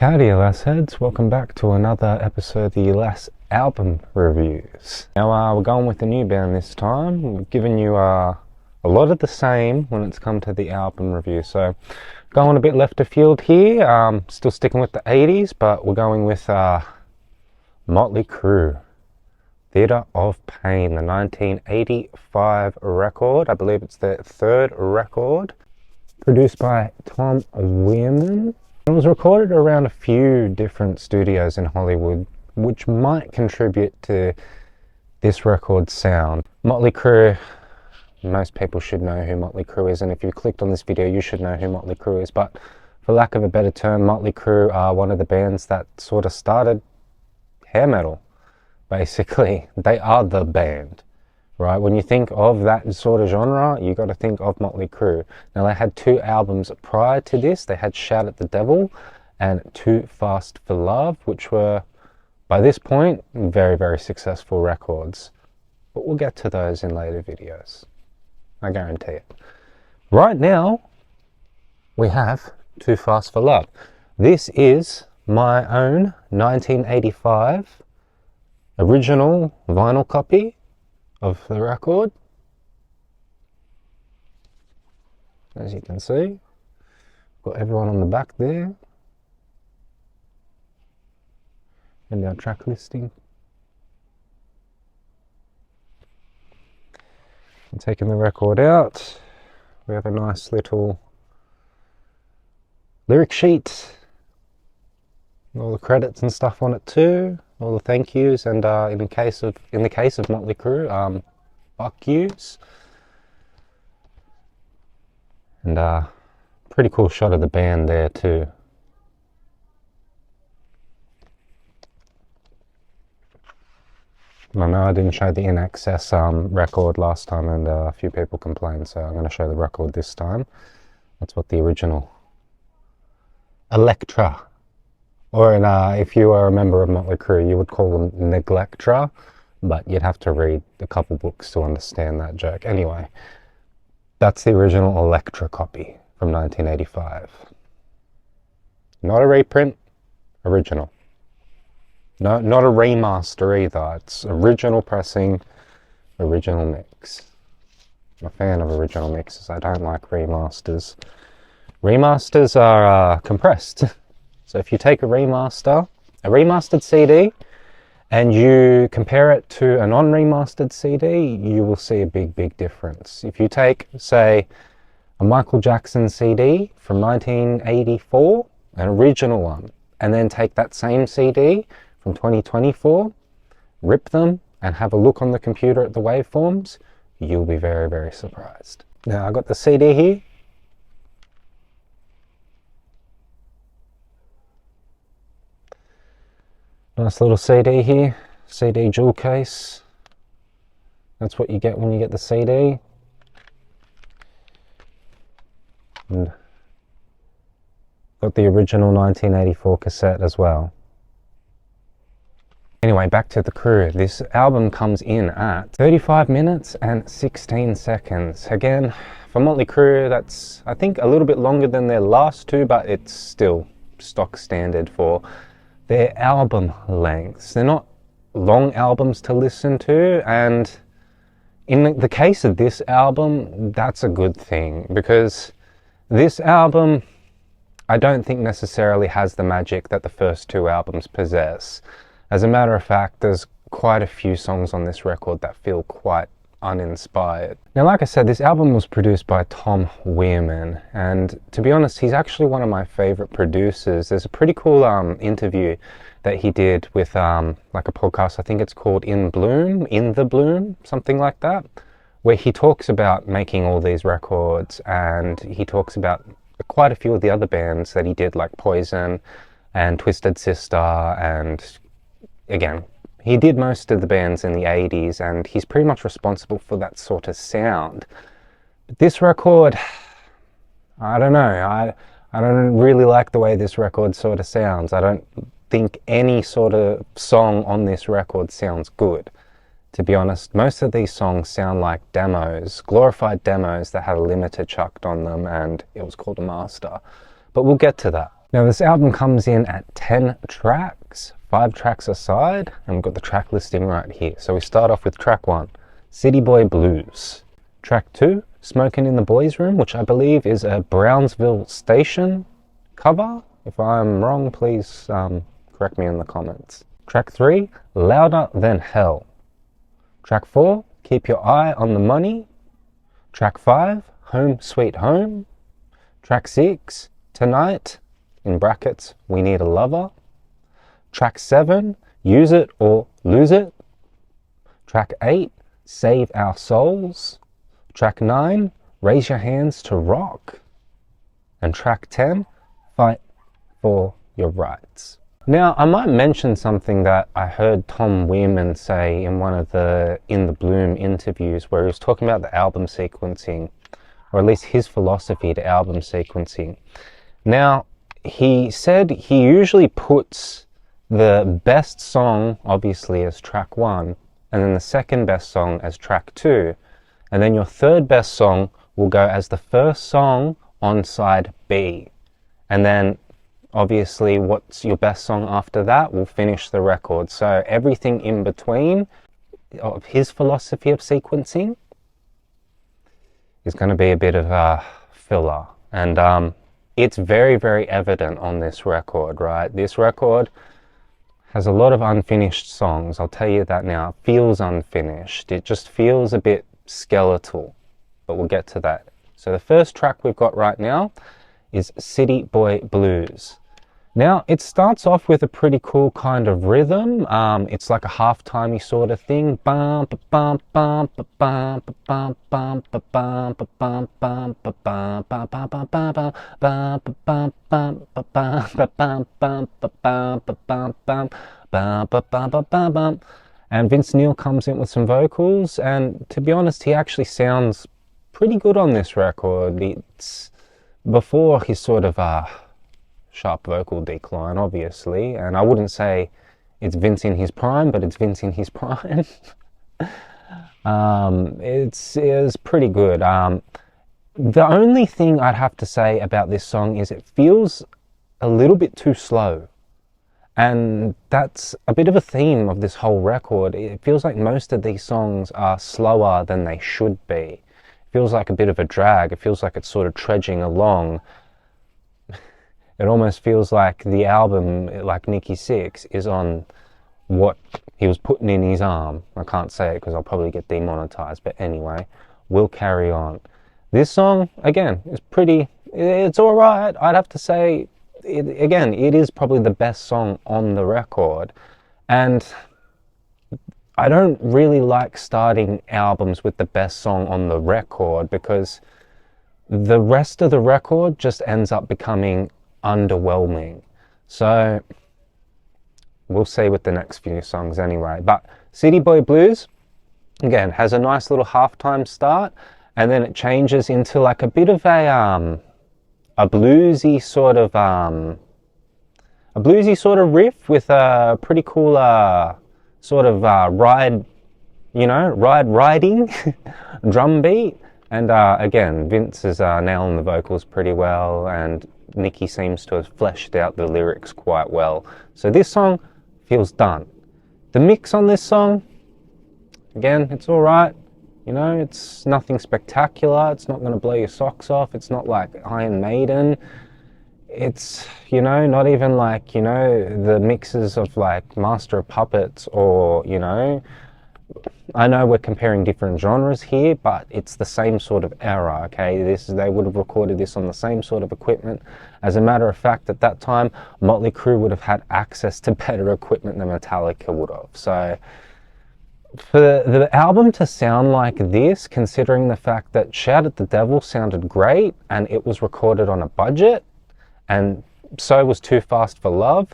Howdy lass heads, welcome back to another episode of the Lass album reviews. Now we're going with the new band this time. We've given you a lot of the same when it's come to the album review, so going a bit left of field here, still sticking with the 80s, but we're going with Motley Crüe, Theatre of Pain, the 1985 record. I believe it's their third record, produced by Tom Weirman. It was recorded around a few different studios in Hollywood, which might contribute to this record's sound. Motley Crüe, most people should know who Motley Crüe is, and if you clicked on this video you should know who Motley Crüe is, but for lack of a better term, Motley Crüe are one of the bands that sort of started hair metal, basically. They are the band. Right, when you think of that sort of genre, you got to think of Motley Crüe. Now, they had two albums prior to this. They had Shout at the Devil and Too Fast for Love, which were, by this point, very, very successful records. But we'll get to those in later videos. I guarantee it. Right now, we have Too Fast for Love. This is my own 1985 original vinyl copy of the record. As you can see, got everyone on the back there and our track listing. I'm taking the record out. We have a nice little lyric sheet, all the credits and stuff on it too, all the thank yous, and in the case of Motley Crüe, fuck yous. And pretty cool shot of the band there too. I know I didn't show the In Excess record last time, and a few people complained, so I'm going to show the record this time. That's what the original Electra, or if you are a member of Motley Crüe, you would call them Neglectra, but you'd have to read a couple books to understand that joke. Anyway, that's the original Electra copy from 1985. Not a reprint, original. No, not a remaster either. It's original pressing, original mix. I'm a fan of original mixes. I don't like remasters. Remasters are compressed. So if you take a remastered CD, and you compare it to a non-remastered CD, you will see a big difference. If you take, say, a Michael Jackson CD from 1984, an original one, and then take that same CD from 2024, rip them, and have a look on the computer at the waveforms, you'll be very, very surprised. Now, I got the CD here. Nice little CD here, CD jewel case. That's what you get when you get the CD. And got the original 1984 cassette as well. Anyway, back to the Crüe. This album comes in at 35 minutes and 16 seconds. Again, for Motley Crüe, that's, I think, a little bit longer than their last two, but it's still stock standard for their album lengths. They're not long albums to listen to, and in the case of this album, that's a good thing, because this album, I don't think necessarily has the magic that the first two albums possess. As a matter of fact, there's quite a few songs on this record that feel quite uninspired. Now, like I said, this album was produced by Tom Weirman, and to be honest, he's actually one of my favorite producers. There's a pretty cool interview that he did with like a podcast, I think it's called In the Bloom, something like that, where he talks about making all these records, and he talks about quite a few of the other bands that he did, like Poison and Twisted Sister, and again, he did most of the bands in the 80s, and he's pretty much responsible for that sort of sound. But this record, I don't know, I don't really like the way this record sort of sounds. I don't think any sort of song on this record sounds good. To be honest, most of these songs sound like demos, glorified demos that had a limiter chucked on them, and it was called a master. But we'll get to that. Now this album comes in at 10 tracks, 5 tracks aside, and we've got the track listing right here. So we start off with track 1, City Boy Blues. Track 2, Smoking in the Boys Room, which I believe is a Brownsville Station cover. If I'm wrong, please correct me in the comments. Track 3, Louder Than Hell. Track 4, Keep Your Eye on the Money. Track 5, Home Sweet Home. Track 6, Tonight, in brackets, We Need a Lover. Track 7, Use It or Lose It. Track 8, Save Our Souls. Track 9, Raise Your Hands to Rock. And track 10, Fight for Your Rights. Now, I might mention something that I heard Tom Weirman say in one of the In the Bloom interviews, where he was talking about the album sequencing, or at least his philosophy to album sequencing. Now, he said he usually puts the best song, obviously, as track 1, and then the second best song as track 2, and then your third best song will go as the first song on side B. And then, obviously, what's your best song after that will finish the record. So everything in between of his philosophy of sequencing is going to be a bit of a filler. And it's very, very evident on this record, right? This record has a lot of unfinished songs. I'll tell you that now. It feels unfinished. It just feels a bit skeletal, but we'll get to that. So the first track we've got right now is City Boy Blues. Now, it starts off with a pretty cool kind of rhythm. It's like a half-timey sort of thing. And Vince Neil comes in with some vocals, and to be honest, he actually sounds pretty good on this record. It's before his sort of sharp vocal decline, obviously, and I wouldn't say it's Vince in his prime, but it's Vince in his prime. It's pretty good. The only thing I'd have to say about this song is it feels a little bit too slow. And that's a bit of a theme of this whole record. It feels like most of these songs are slower than they should be. It feels like a bit of a drag. It feels like it's sort of trudging along. It almost feels like the album, like Nikki Sixx, is on what he was putting in his arm. I can't say it because I'll probably get demonetized, but anyway, we'll carry on. This song, again, is it's alright. I'd have to say, it is probably the best song on the record. And I don't really like starting albums with the best song on the record, because the rest of the record just ends up becoming underwhelming. So we'll see with the next few songs anyway. But City Boy Blues, again, has a nice little halftime start, and then it changes into like a bit of a bluesy sort of riff with a pretty cool sort of riding drum beat. And again, Vince is nailing the vocals pretty well, and Nikki seems to have fleshed out the lyrics quite well. So this song feels done. The mix on this song, again, it's alright. You know, it's nothing spectacular. It's not going to blow your socks off. It's not like Iron Maiden. It's, not even like, the mixes of like Master of Puppets, or, I know we're comparing different genres here, but it's the same sort of era, okay? They would have recorded this on the same sort of equipment. As a matter of fact, at that time, Motley Crüe would have had access to better equipment than Metallica would have. So for the album to sound like this, considering the fact that Shout at the Devil sounded great and it was recorded on a budget, and so was Too Fast for Love,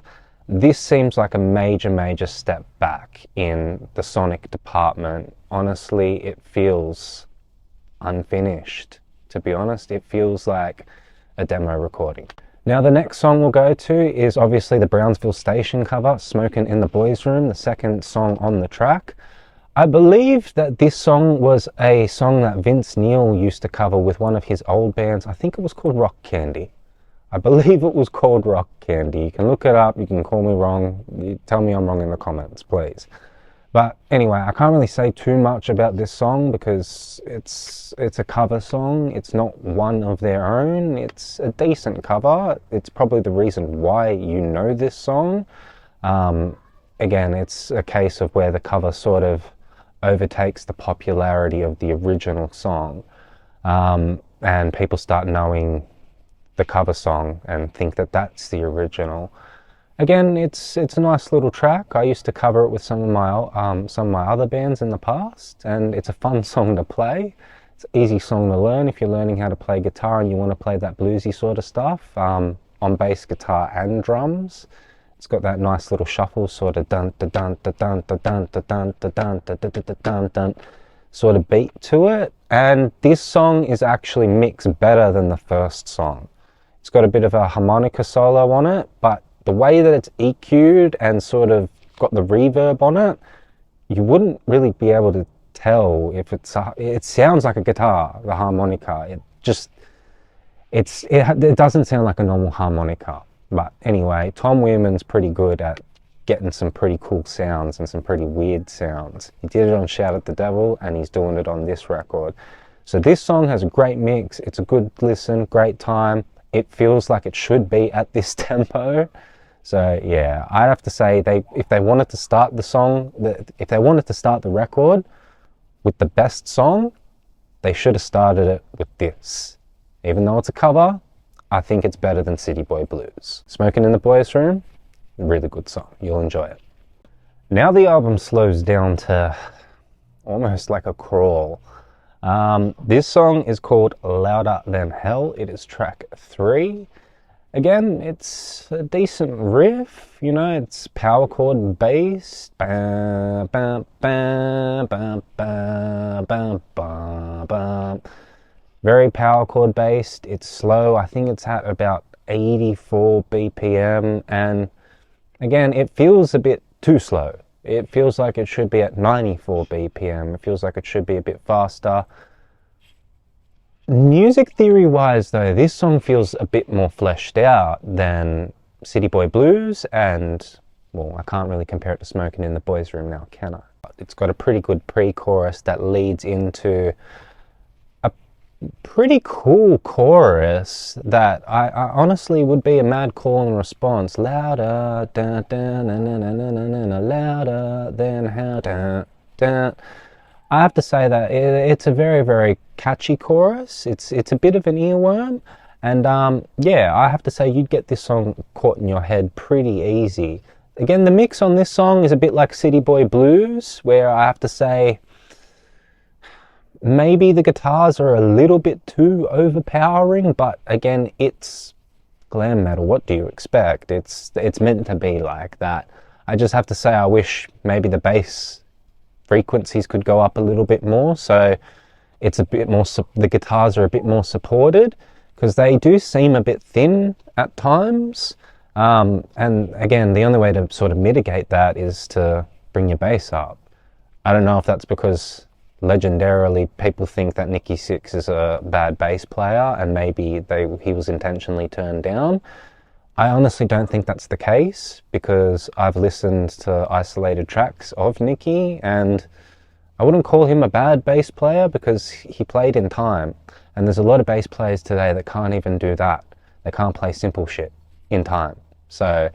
this seems like a major step back in the sonic department. Honestly, it feels unfinished. To be honest, it feels like a demo recording. Now the next song we'll go to is obviously the Brownsville Station cover, Smoking in the Boys Room, the second song on the track. I believe that this song was a song that Vince Neil used to cover with one of his old bands. I think it was called Rock Candy. I believe it was called Rock Candy. You can look it up, you can call me wrong, you tell me I'm wrong in the comments, please. But anyway, I can't really say too much about this song because it's a cover song. It's not one of their own. It's a decent cover. It's probably the reason why you know this song. Again, it's a case of where the cover sort of overtakes the popularity of the original song. And people start knowing the cover song and think that that's the original. Again, it's a nice little track. I used to cover it with some of my other bands in the past, and it's a fun song to play. It's an easy song to learn if you're learning how to play guitar and you want to play that bluesy sort of stuff on bass guitar and drums. It's got that nice little shuffle sort of dun dun dun dun dun dun dun dun dun dun dun dun dun sort of beat to it. And this song is actually mixed better than the first song. It's got a bit of a harmonica solo on it, but the way that it's EQ'd and sort of got the reverb on it, you wouldn't really be able to tell if it sounds like a guitar, the harmonica. It doesn't sound like a normal harmonica. But anyway, Tom Weirman's pretty good at getting some pretty cool sounds and some pretty weird sounds. He did it on Shout at the Devil, and he's doing it on this record. So this song has a great mix. It's a good listen, great time. It feels like it should be at this tempo. So yeah, I'd have to say if they wanted to start the record with the best song, they should have started it with this. Even though it's a cover, I think it's better than City Boy Blues. Smoking in the Boys' Room, really good song. You'll enjoy it. Now the album slows down to almost like a crawl. This song is called Louder Than Hell. It is track 3. Again, it's a decent riff, you know, it's power chord based. Very power chord based. It's slow. I think it's at about 84 BPM. And again, it feels a bit too slow. It feels like it should be at 94 BPM. It feels like it should be a bit faster. Music theory wise though, this song feels a bit more fleshed out than City Boy Blues, and well, I can't really compare it to Smoking in the Boys' Room now, can I? It's got a pretty good pre-chorus that leads into a pretty cool chorus that I honestly would be a mad call and response. Louder, dun, dun, dun, dun, dun, dun, dun, dun, louder than how, dun, dun. I have to say that it's a very, very catchy chorus. It's a bit of an earworm, and yeah, I have to say you'd get this song caught in your head pretty easy. Again, the mix on this song is a bit like City Boy Blues, where I have to say maybe the guitars are a little bit too overpowering, but again, it's glam metal. What do you expect? It's meant to be like that. I just have to say I wish maybe the bass frequencies could go up a little bit more, so it's a bit more, the guitars are a bit more supported, because they do seem a bit thin at times. And again, the only way to sort of mitigate that is to bring your bass up. I don't know if that's because legendarily people think that Nikki Sixx is a bad bass player and maybe he was intentionally turned down. I honestly don't think that's the case, because I've listened to isolated tracks of Nicky and I wouldn't call him a bad bass player because he played in time. And there's a lot of bass players today that can't even do that. They can't play simple shit in time. So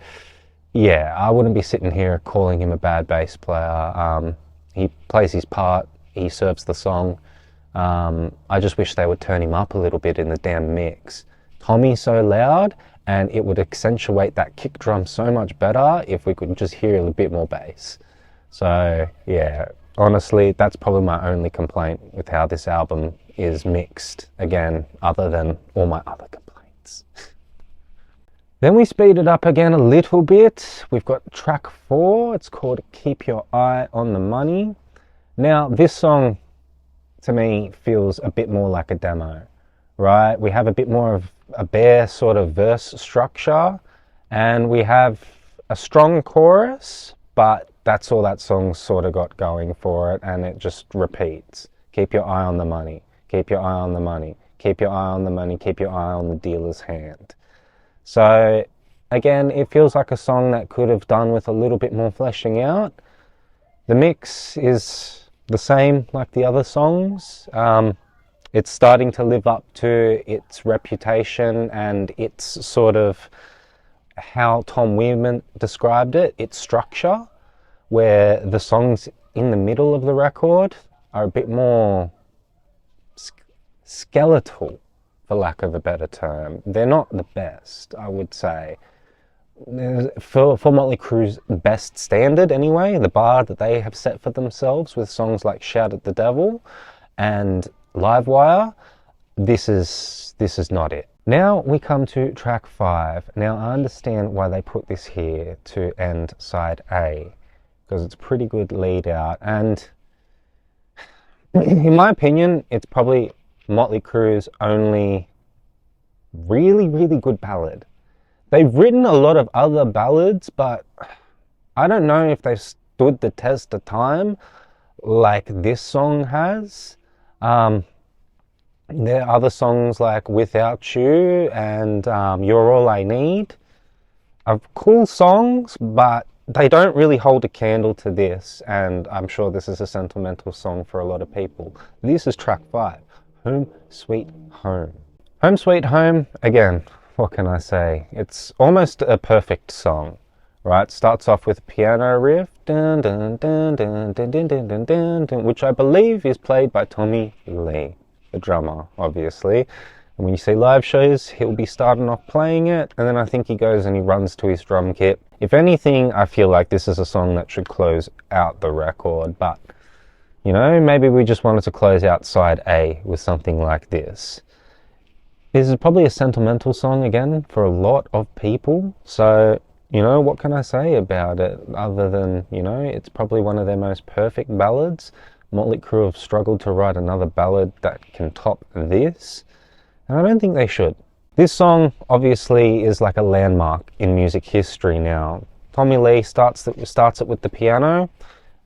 yeah, I wouldn't be sitting here calling him a bad bass player. He plays his part, he serves the song. I just wish they would turn him up a little bit in the damn mix. Tommy's so loud, and it would accentuate that kick drum so much better if we could just hear a bit more bass. So yeah, honestly, that's probably my only complaint with how this album is mixed, again, other than all my other complaints. Then we speed it up again a little bit. We've got track 4, it's called Keep Your Eye on the Money. Now, this song, to me, feels a bit more like a demo, right? We have a bit more of a bare sort of verse structure, and we have a strong chorus, but that's all that song's sort of got going for it, and it just repeats. Keep your eye on the money, keep your eye on the money, keep your eye on the money, keep your eye on the dealer's hand. So again, it feels like a song that could have done with a little bit more fleshing out. The mix is the same like the other songs. It's starting to live up to its reputation and its sort of how Tom Weirman described it, its structure, where the songs in the middle of the record are a bit more skeletal, for lack of a better term. They're not the best, I would say. For Motley Crue's best standard anyway, the bar that they have set for themselves with songs like Shout at the Devil and Livewire, this is not it. Now we come to track 5. Now I understand why they put this here to end side A, because it's a pretty good lead out, and in my opinion it's probably Motley Crue's only really good ballad. They've written a lot of other ballads, but I don't know if they've stood the test of time like this song has. There are other songs like Without You and You're All I Need are cool songs, but they don't really hold a candle to this, and I'm sure this is a sentimental song for a lot of people. This is track 5, Home Sweet Home. Home Sweet Home, again, what can I say? It's almost a perfect song, right? Starts off with a piano riff, dun, dun, dun, dun, dun, dun, dun, dun, dun, dun, which I believe is played by Tommy Lee, the drummer, obviously. And when you see live shows, he'll be starting off playing it, and then I think he goes and he runs to his drum kit. If anything, I feel like this is a song that should close out the record, but, you know, maybe we just wanted to close out side A with something like this. This is probably a sentimental song again for a lot of people, so, you know, what can I say about it other than, you know, it's probably one of their most perfect ballads. Motley Crue have struggled to write another ballad that can top this, and I don't think they should. This song obviously is like a landmark in music history now. Tommy Lee starts it with the piano,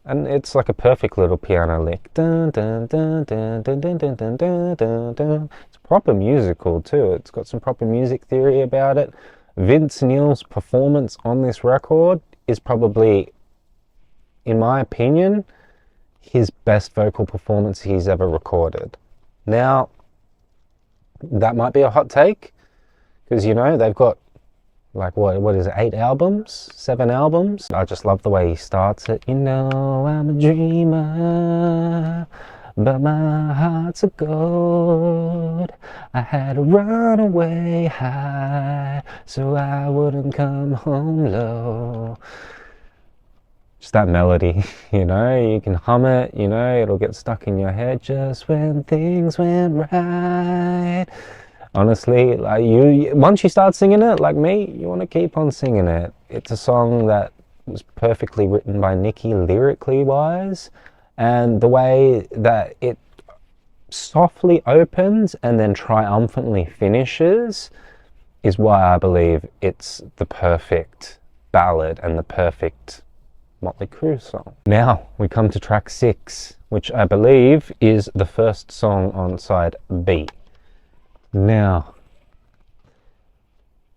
and it's like a perfect little piano lick. Dun, dun, dun, dun, dun, dun, dun, dun, dun, dun, dun. It's proper musical too. It's got some proper music theory about it. Vince Neil's performance on this record is probably, in my opinion, his best vocal performance he's ever recorded. Now, that might be a hot take, because, you know, they've got like what is it, 8 albums, 7 albums. I just love the way he starts it. You know, I'm a dreamer, but my heart's a gold. I had to run away high so I wouldn't come home low. Just that melody, you know, you can hum it, you know, it'll get stuck in your head. Just when things went right. Honestly, like once you start singing it, like me, you want to keep on singing it. It's a song that was perfectly written by Nicky lyrically wise, and the way that it softly opens and then triumphantly finishes is why I believe it's the perfect ballad and the perfect Motley Crue song. Now we come to track 6, which I believe is the first song on side B. Now,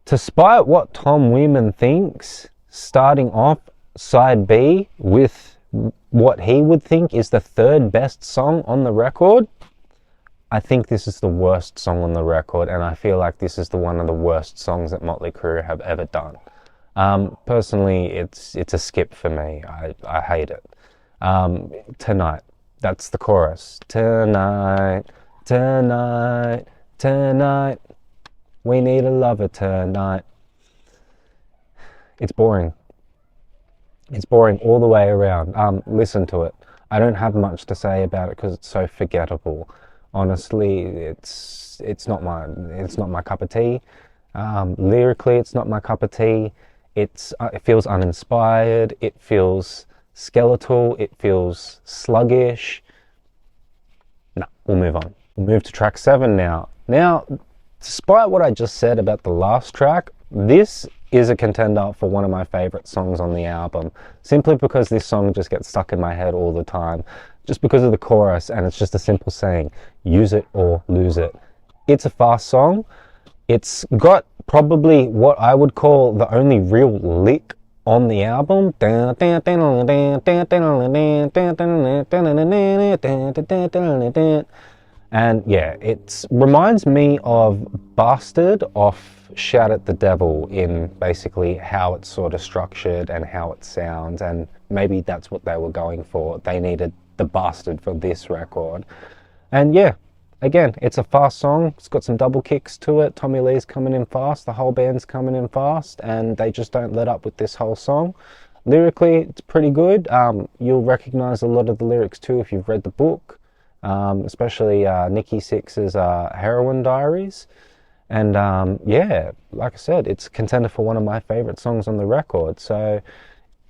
despite what Tom Weirman thinks, starting off side B with what he would think is the 3rd best song on the record, I think this is the worst song on the record, and I feel like this is one of the worst songs that Motley Crue have ever done. Personally, it's a skip for me. I hate it. Tonight, that's the chorus. Tonight, tonight, tonight, we need a lover tonight. It's boring. It's boring all the way around. Listen to it. I don't have much to say about it because it's so forgettable. Honestly, it's not my cup of tea. Lyrically, it's not my cup of tea. It feels uninspired. It feels skeletal. It feels sluggish. No, we'll move on. We'll move to track 7 now. Now, despite what I just said about the last track, this is a contender for one of my favorite songs on the album, simply because this song just gets stuck in my head all the time, just because of the chorus, and it's just a simple saying, use it or lose it. It's a fast song, It's got probably what I would call the only real lick on the album. And yeah, it reminds me of Bastard off Shout at the Devil in basically how it's sort of structured and how it sounds, and maybe that's what they were going for. They needed the Bastard for this record. And yeah, again, it's a fast song. It's got some double kicks to it. Tommy Lee's coming in fast, the whole band's coming in fast, and they just don't let up with this whole song. Lyrically, it's pretty good. You'll recognize a lot of the lyrics too if you've read the book, especially Nikki Sixx's Heroin Diaries. And yeah, like I said, it's a contender for one of my favorite songs on the record. So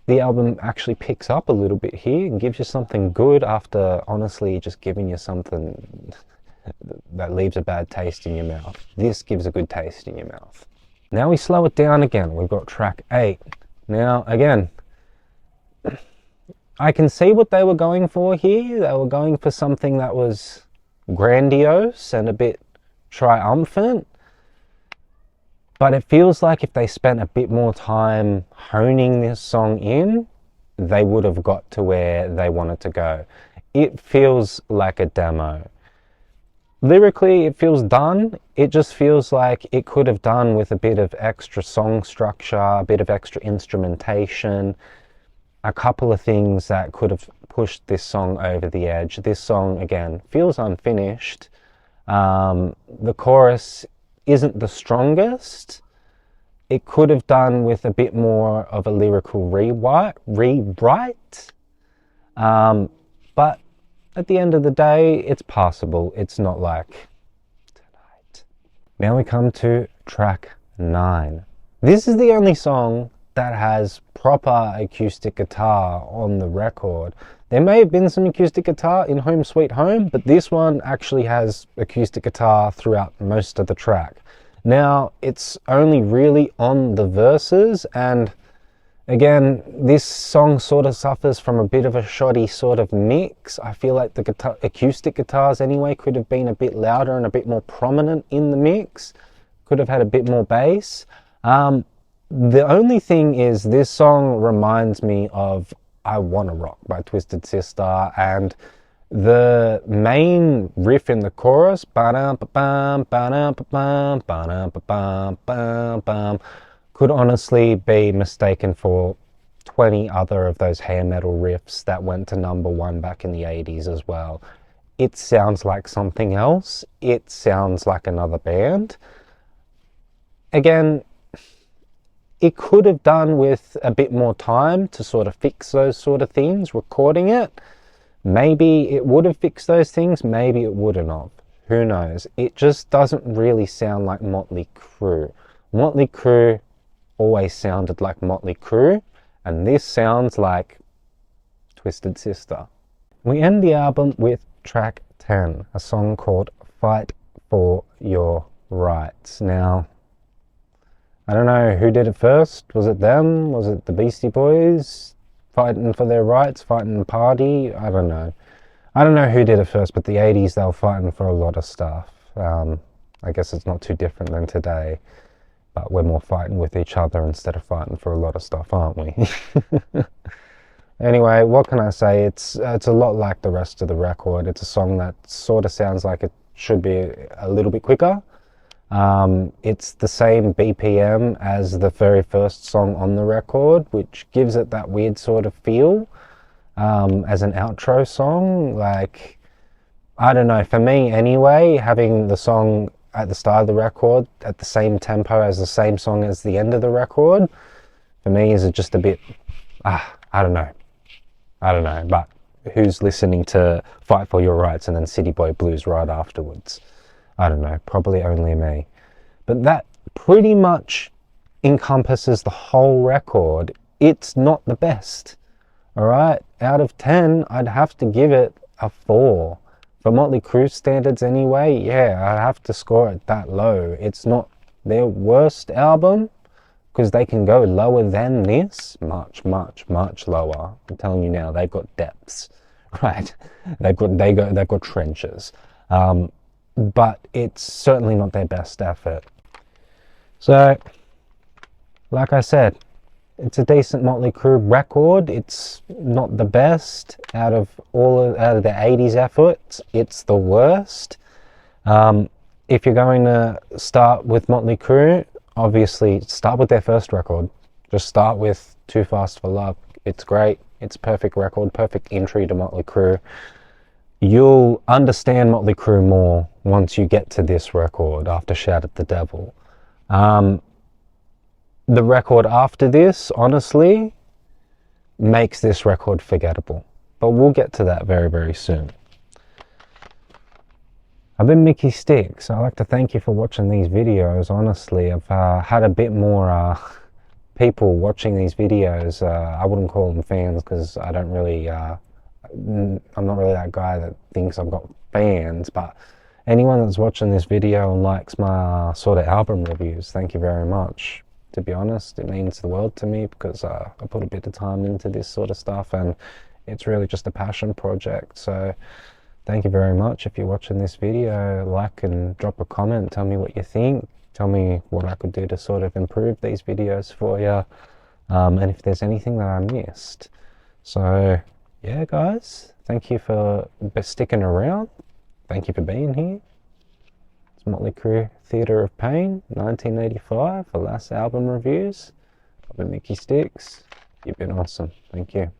the album actually picks up a little bit here and gives you something good after honestly just giving you something that leaves a bad taste in your mouth. This gives a good taste in your mouth. Now we slow it down again. We've got track 8. Now again, I can see what they were going for here. They were going for something that was grandiose and a bit triumphant. But it feels like if they spent a bit more time honing this song in, they would have got to where they wanted to go. It feels like a demo. Lyrically, it feels done. It just feels like it could have done with a bit of extra song structure, a bit of extra instrumentation, a couple of things that could have pushed this song over the edge. This song, again, feels unfinished. The chorus isn't the strongest. It could have done with a bit more of a lyrical rewrite. But at the end of the day, it's passable. It's not like tonight. Now we come to track 9. This is the only song that has proper acoustic guitar on the record. There may have been some acoustic guitar in Home Sweet Home, but this one actually has acoustic guitar throughout most of the track. Now, it's only really on the verses, and again, this song sort of suffers from a bit of a shoddy sort of mix. I feel like the acoustic guitars anyway could have been a bit louder and a bit more prominent in the mix. Could have had a bit more bass. The only thing is this song reminds me of I Wanna Rock by Twisted Sister, and the main riff in the chorus could honestly be mistaken for 20 other of those hair metal riffs that went to #1 back in the 80s as well. It sounds like something else. It sounds like another band. Again, it could have done with a bit more time to sort of fix those sort of things, recording it. Maybe it would have fixed those things, maybe it wouldn't have. Who knows? It just doesn't really sound like Motley Crüe. Motley Crüe always sounded like Motley Crüe, and this sounds like Twisted Sister. We end the album with track 10, a song called Fight for Your Rights. Now, I don't know who did it first. Was it them? Was it the Beastie Boys? Fighting for their rights, fighting party? I don't know. I don't know who did it first, but the 80s, they were fighting for a lot of stuff. I guess it's not too different than today, but we're more fighting with each other instead of fighting for a lot of stuff, aren't we? Anyway, what can I say? It's a lot like the rest of the record. It's a song that sort of sounds like it should be a little bit quicker. It's the same BPM as the very first song on the record, which gives it that weird sort of feel as an outro song. Like, I don't know, for me anyway, having the song at the start of the record at the same tempo as the same song as the end of the record, for me is just a bit, I don't know, but who's listening to Fight for Your Rights and then City Boy Blues right afterwards? I don't know, probably only me. But that pretty much encompasses the whole record. It's not the best, alright? Out of 10, I'd have to give it a 4. For Motley Crue standards anyway, yeah, I'd have to score it that low. It's not their worst album, because they can go lower than this, much lower. I'm telling you now, they've got depths, right? They've got trenches. But it's certainly not their best effort. So, like I said, it's a decent Motley Crüe record. It's not the best out of the 80s efforts. It's the worst. If you're going to start with Motley Crüe, obviously start with their first record. Just start with Too Fast for Love. It's great. It's a perfect record, perfect entry to Motley Crüe. You'll understand Motley Crüe more once you get to this record after Shout at the Devil. The record after this, honestly, makes this record forgettable. But we'll get to that very, very soon. I've been Mickey Sticks. I'd like to thank you for watching these videos. Honestly, I've had a bit more people watching these videos. I wouldn't call them fans because I don't really, I'm not really that guy that thinks I've got fans, but anyone that's watching this video and likes my sort of album reviews, thank you very much. To be honest, it means the world to me because I put a bit of time into this sort of stuff and it's really just a passion project. So thank you very much. If you're watching this video, like and drop a comment, tell me what you think, tell me what I could do to sort of improve these videos for you, and if there's anything that I missed. So yeah guys, thank you for sticking around, thank you for being here. It's Motley Crüe Theatre of Pain, 1985, the last album reviews. I've been Mickey Sticks. You've been awesome. Thank you.